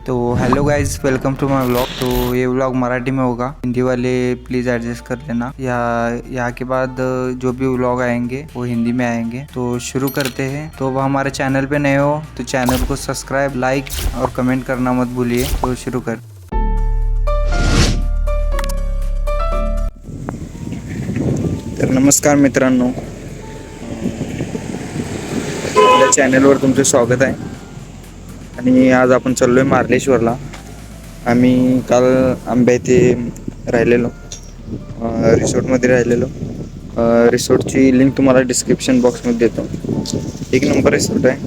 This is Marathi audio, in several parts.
तो hello guys, welcome to my vlog. तो ये व्लॉग मराठी में होगा, हिंदी वाले प्लीज़ एडजस्ट कर लेना। यहाँ के बाद जो भी व्लॉग आएंगे वो हिंदी में आएंगे। तो शुरू करते हैं। तो वह हमारे चैनल पे नए हो तो चैनल को सब्सक्राइब, लाइक और कमेंट करना मत भूलिए। तो शुरू कर। तर नमस्कार मित्रांनो, आपल्या चॅनलवर तुमचे स्वागत आहे। आणि आज आपण चाललोय मार्लेश्वरला। आम्ही काल आंबे येथे राहिलेलो, रिसॉर्टमध्ये राहिलेलो। रिसॉर्टची लिंक तुम्हाला डिस्क्रिप्शन बॉक्समध्ये देतो। एक नंबर रिसॉर्ट आहे,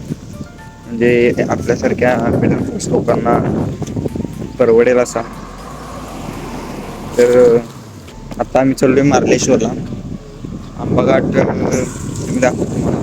म्हणजे आपल्यासारख्या मिडल क्लास लोकांना परवडेल असा। तर आता आम्ही चाललोय मार्लेश्वरला। आंबाघाट तुम्ही दाखवतो तुम्हाला।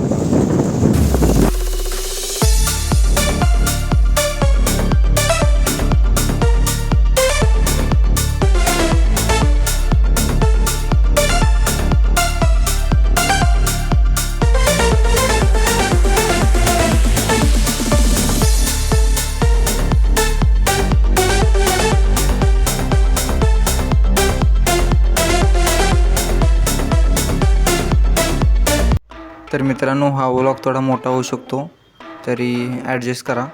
तर मित्रांनो, हा व्लॉग थोडा मोठा होऊ शकतो, तरी ॲडजस्ट करा।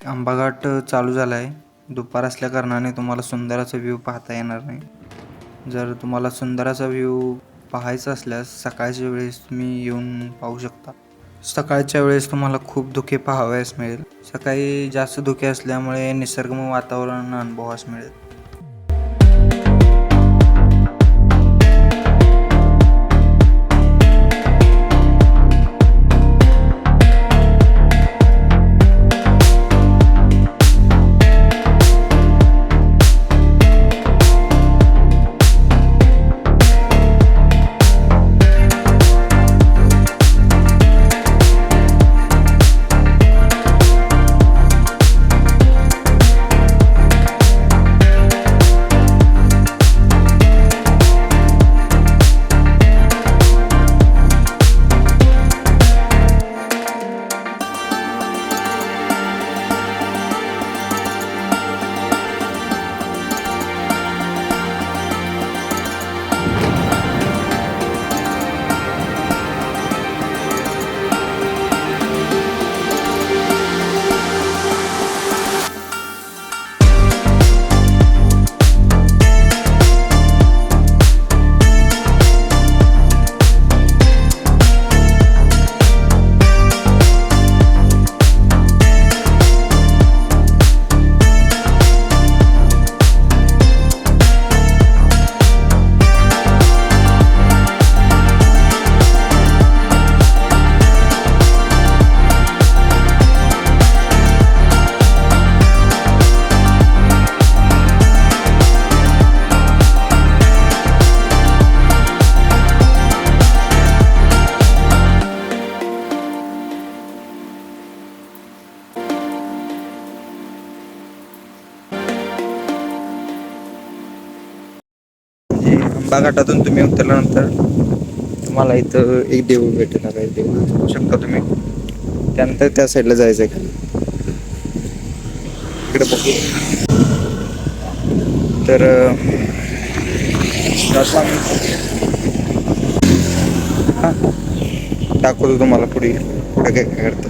आंबाघाट चालू झाला आहे। दुपार असल्या कारणाने तुम्हाला सुंदर असा व्ह्यू पाहता येणार नाही। जर तुम्हाला सुंदर असा व्ह्यू पाहायचा असल्यास सकाळच्या वेळेस तुम्ही येऊन पाहू शकता। सकाळच्या वेळेस तुम्हाला खूप धुके पाहावयास मिळेल। सकाळी जास्त धुके असल्यामुळे निसर्गमय वातावरण अनुभवास मिळेल। आंबाघाटातून तुम्ही उतरल्यानंतर तुम्हाला इथं एक देऊळ भेटणार आहे। देऊळ बघू शकता तुम्ही। त्यानंतर त्या साईडला जायचं आहे खाली। इकडे बघू तर दाखवतो तुम्हाला पुढे पुढे काय काय करतं।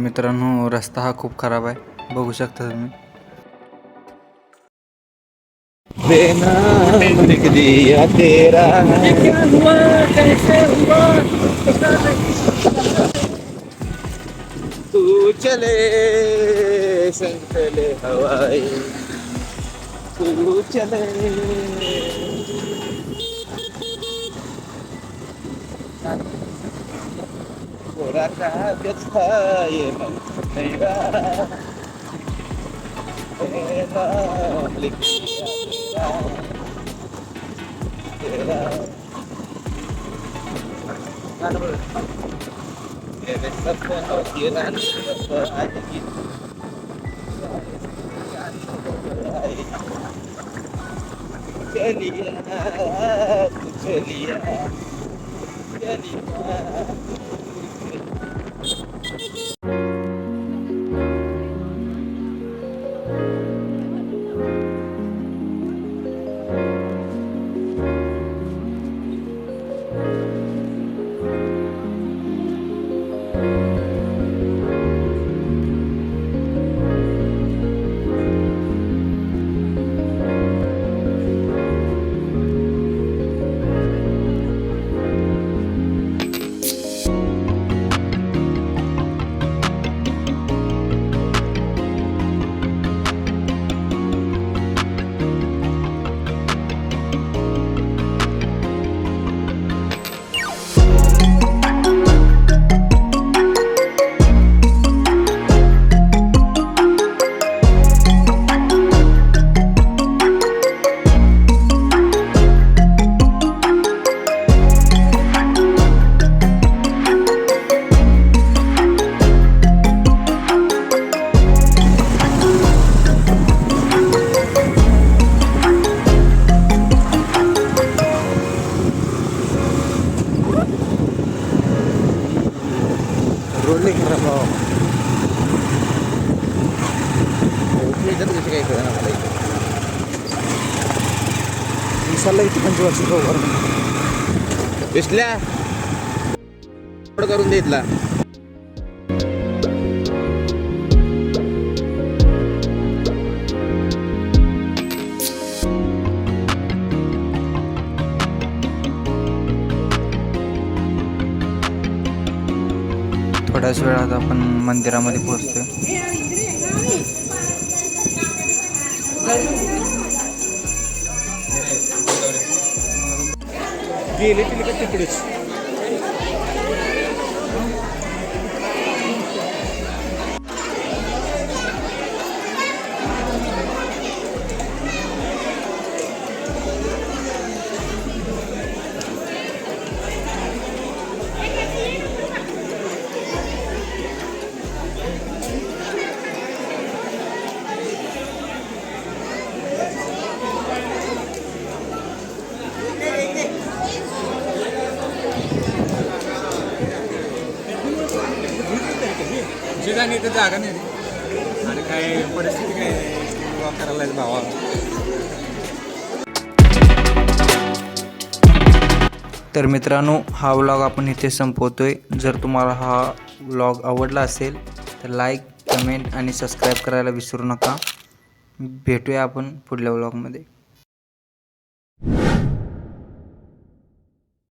मित्रांनो, रस्ता हा खूप खराब आहे, बघू शकता तुम्ही. बेनाम लिख दिया तेरा क्या हुआ कैसे हुआ तू चले संग चले हवाई तू चले थोड़ा कागज था ये मन मेरा बेनाम लिख दिया तेरा मेरे सपनों की रानी अब आएगी चलिया तू चलिया चलिया रोडले खराब भाव याच्यात कशी काही कळणार मला इथे विशालला इथे 25 वर्ष विसल्या करून देतला थोड्याच वेळात आपण मंदिरामध्ये पोहोचतोय. गेले तिकडेच जिजाने इथं जागा नाही आणि काय परिस्थिती काय करायला भावा. तर मित्रांनो, हा व्लॉग आपण इथे संपवतोय. जर तुम्हाला हा व्लॉग आवडला असेल तर लाईक, कमेंट आणि सबस्क्राईब करायला विसरू नका. भेटूया आपण पुढल्या व्लॉगमध्ये.